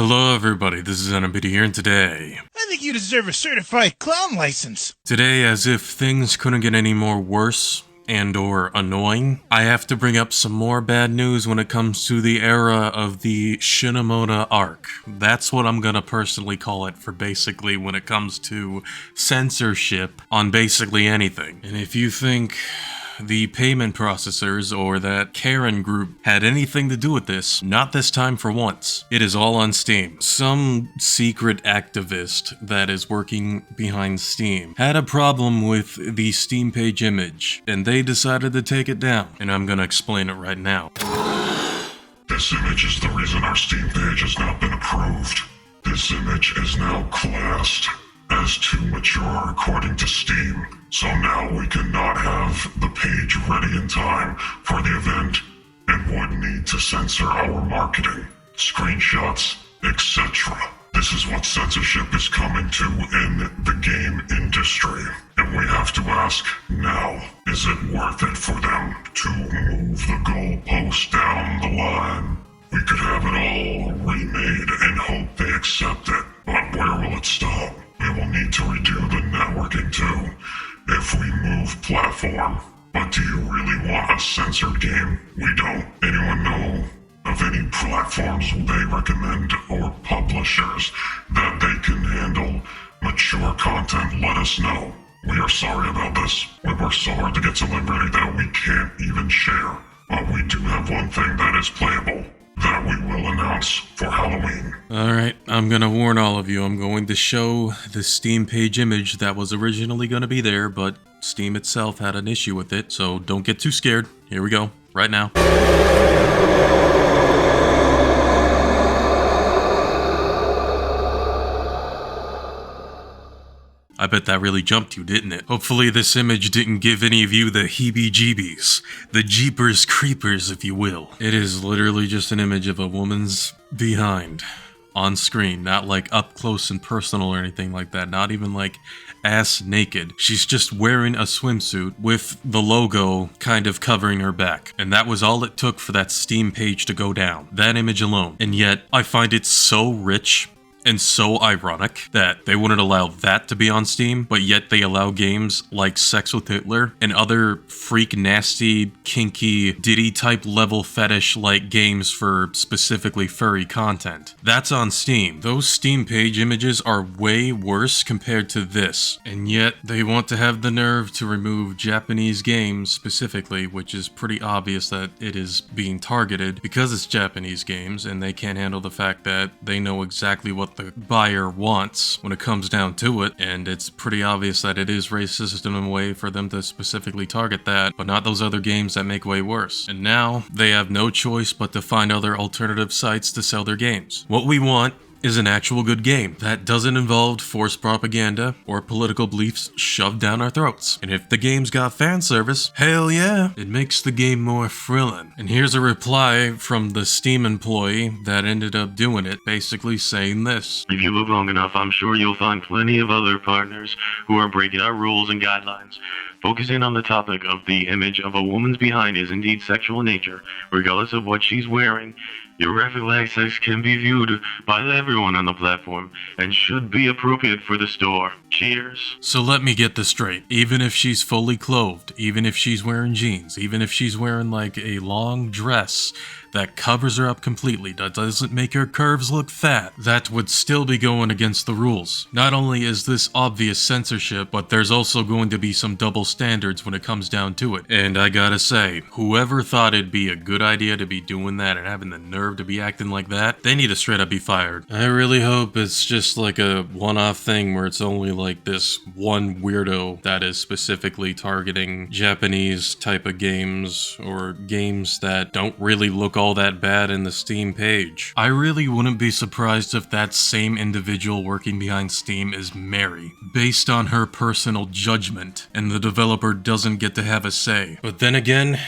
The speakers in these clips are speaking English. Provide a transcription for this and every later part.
Hello everybody, this is N.M.P.D here, and today... I think you deserve a certified clown license. Today, as if things couldn't get any more worse and or annoying, I have to bring up some more bad news when it comes to the era of the Shinomura arc. That's what I'm gonna personally call it for basically when it comes to censorship on basically anything. And if you think the payment processors or that Karen group had anything to do with this, not this time for once. It is all on Steam. Some secret activist that is working behind Steam had a problem with the Steam page image, and they decided to take it down, and I'm gonna explain it right now. This image is the reason our Steam page has not been approved. This image is now classed as too mature according to Steam, so now we cannot have the page ready in time for the event and would need to censor our marketing, screenshots, etc. This is what censorship is coming to in the game industry, and we have to ask now, is it worth it for them to move the goalpost down the line? We could have it all remade and hope they accept it, but where will it stop? We will need to redo the networking too, if we move platform. But do you really want a censored game? We don't. Anyone know of any platforms they recommend or publishers that they can handle mature content? Let us know. We are sorry about this. We worked so hard to get to Liberty that we can't even share. But we do have one thing that is playable that we will announce for Halloween. Alright, I'm gonna warn all of you, I'm going to show the Steam page image that was originally gonna be there, but Steam itself had an issue with it, so don't get too scared. Here we go, right now. I bet that really jumped you, didn't it? Hopefully this image didn't give any of you the heebie-jeebies. The jeepers creepers, if you will. It is literally just an image of a woman's behind on screen. Not like up close and personal or anything like that. Not even like ass naked. She's just wearing a swimsuit with the logo kind of covering her back. And that was all it took for that Steam page to go down. That image alone. And yet, I find it so rich and so ironic that they wouldn't allow that to be on Steam, but yet they allow games like Sex with Hitler and other freak nasty, kinky, Diddy type level fetish like games for specifically furry content. That's on Steam. Those Steam page images are way worse compared to this, and yet they want to have the nerve to remove Japanese games specifically, which is pretty obvious that it is being targeted because it's Japanese games and they can't handle the fact that they know exactly what the buyer wants when it comes down to it, and it's pretty obvious that it is racist in a way for them to specifically target that, but not those other games that make way worse. And now they have no choice but to find other alternative sites to sell their games. What we want is an actual good game that doesn't involve forced propaganda or political beliefs shoved down our throats. And if the game's got fan service, hell yeah, it makes the game more thrilling. And here's a reply from the Steam employee that ended up doing it, basically saying this. If you look long enough, I'm sure you'll find plenty of other partners who are breaking our rules and guidelines. Focusing on the topic of the image of a woman's behind is indeed sexual in nature, regardless of what she's wearing. Irregular access can be viewed by everyone on the platform and should be appropriate for the store. Cheers. So let me get this straight. Even if she's fully clothed, even if she's wearing jeans, even if she's wearing like a long dress that covers her up completely, that doesn't make her curves look fat, that would still be going against the rules. Not only is this obvious censorship, but there's also going to be some double standards when it comes down to it. And I gotta say, whoever thought it'd be a good idea to be doing that and having the nerve to be acting like that, they need to straight up be fired. I really hope it's just like a one-off thing where it's only like this one weirdo that is specifically targeting Japanese type of games or games that don't really look all that bad in the Steam page. I really wouldn't be surprised if that same individual working behind Steam is Mary, based on her personal judgment, and the developer doesn't get to have a say. But then again,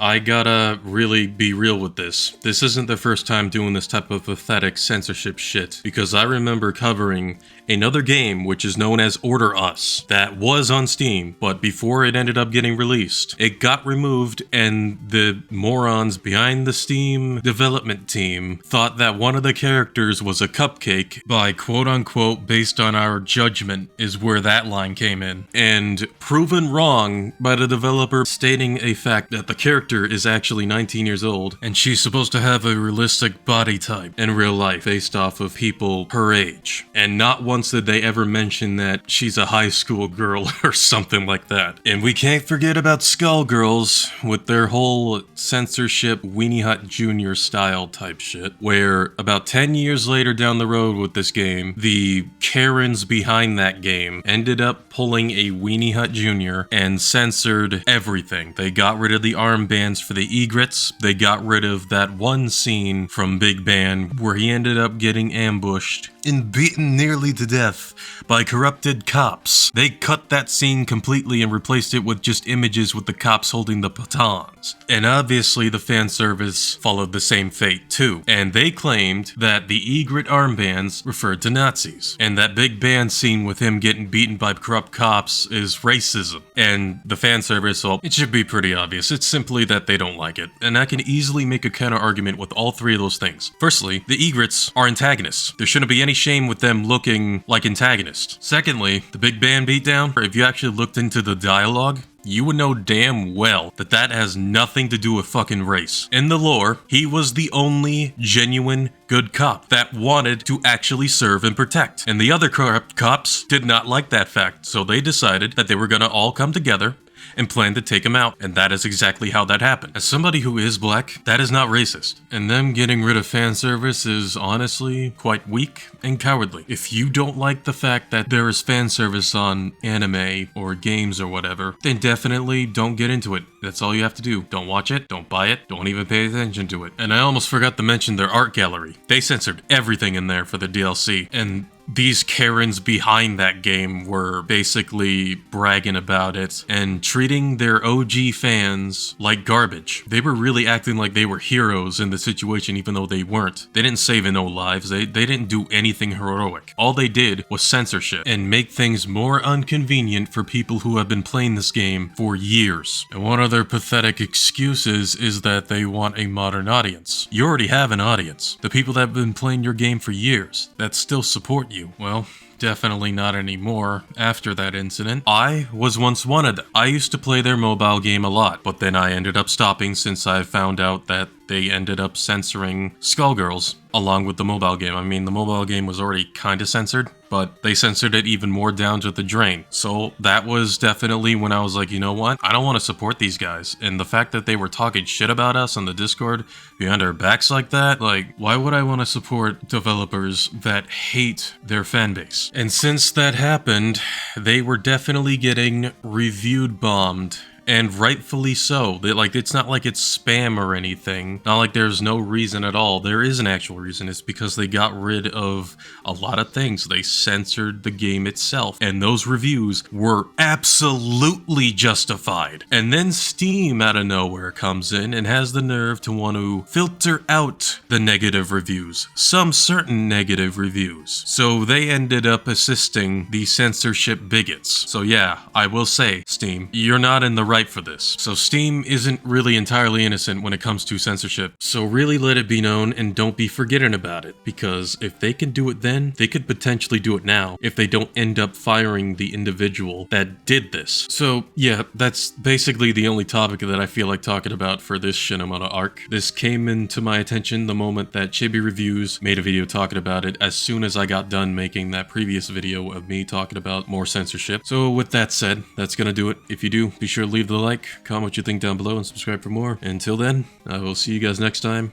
I gotta really be real with this. This isn't the first time doing this type of pathetic censorship shit, because I remember covering another game which is known as Order Us that was on Steam, but before it ended up getting released, it got removed, and the morons behind the Steam development team thought that one of the characters was a cupcake by quote-unquote based on our judgment is where that line came in, and proven wrong by the developer stating a fact that the character is actually 19 years old and she's supposed to have a realistic body type in real life based off of people her age. And not once did they ever mention that she's a high school girl or something like that. And we can't forget about Skullgirls with their whole censorship Weenie Hut Jr. style type shit, where about 10 years later down the road with this game, the Karens behind that game ended up pulling a Weenie Hut Jr. and censored everything. They got rid of the armbands for the egrets. They got rid of that one scene from Big Band where he ended up getting ambushed and beaten nearly to death by corrupted cops. They cut that scene completely and replaced it with just images with the cops holding the batons. And obviously the fan service followed the same fate too. And they claimed that the egret armbands referred to Nazis. And that Big Band scene with him getting beaten by corrupt cops is racism. And the fan service, well, it should be pretty obvious. It's simply that they don't like it. And I can easily make a counter argument with all three of those things. Firstly, the egrets are antagonists. There shouldn't be any shame with them looking like antagonists. Secondly, the Big Band beatdown, if you actually looked into the dialogue, you would know damn well that that has nothing to do with fucking race. In the lore, he was the only genuine good cop that wanted to actually serve and protect. And the other corrupt cops did not like that fact, so they decided that they were gonna all come together and plan to take him out, and that is exactly how that happened. As somebody who is black, that is not racist, and them getting rid of fan service is honestly quite weak and cowardly. If you don't like the fact that there is fan service on anime or games or whatever, then definitely don't get into it. That's all you have to do. Don't watch it, don't buy it, don't even pay attention to it. And I almost forgot to mention their art gallery. They censored everything in there for the DLC, and these Karens behind that game were basically bragging about it and treating their OG fans like garbage. They were really acting like they were heroes in the situation even though they weren't. They didn't save no lives, they didn't do anything heroic. All they did was censorship and make things more inconvenient for people who have been playing this game for years. And one of their pathetic excuses is that they want a modern audience. You already have an audience. The people that have been playing your game for years, that still support you. Well, definitely not anymore after that incident. I was once one of them. I used to play their mobile game a lot, but then I ended up stopping since I found out that they ended up censoring Skullgirls along with the mobile game. I mean, the mobile game was already kinda censored, but they censored it even more down to the drain. So that was definitely when I was like, you know what? I don't want to support these guys. And the fact that they were talking shit about us on the Discord behind our backs like that, like, why would I want to support developers that hate their fan base? And since that happened, they were definitely getting reviewed bombed. And rightfully so. It's not like it's spam or anything. Not like there's no reason at all. There is an actual reason. It's because they got rid of a lot of things. They censored the game itself. And those reviews were absolutely justified. And then Steam out of nowhere comes in and has the nerve to want to filter out the negative reviews. Some certain negative reviews. So they ended up assisting the censorship bigots. So yeah, I will say, Steam, you're not in the right for this. So Steam isn't really entirely innocent when it comes to censorship. So really let it be known and don't be forgetting about it, because if they can do it then, they could potentially do it now if they don't end up firing the individual that did this. So yeah, that's basically the only topic that I feel like talking about for this Shinamata arc. This came into my attention the moment that Chibi Reviews made a video talking about it as soon as I got done making that previous video of me talking about more censorship. So with that said, that's gonna do it. If you do, be sure to leave the like, comment what you think down below, and subscribe for more. Until then, I will see you guys next time.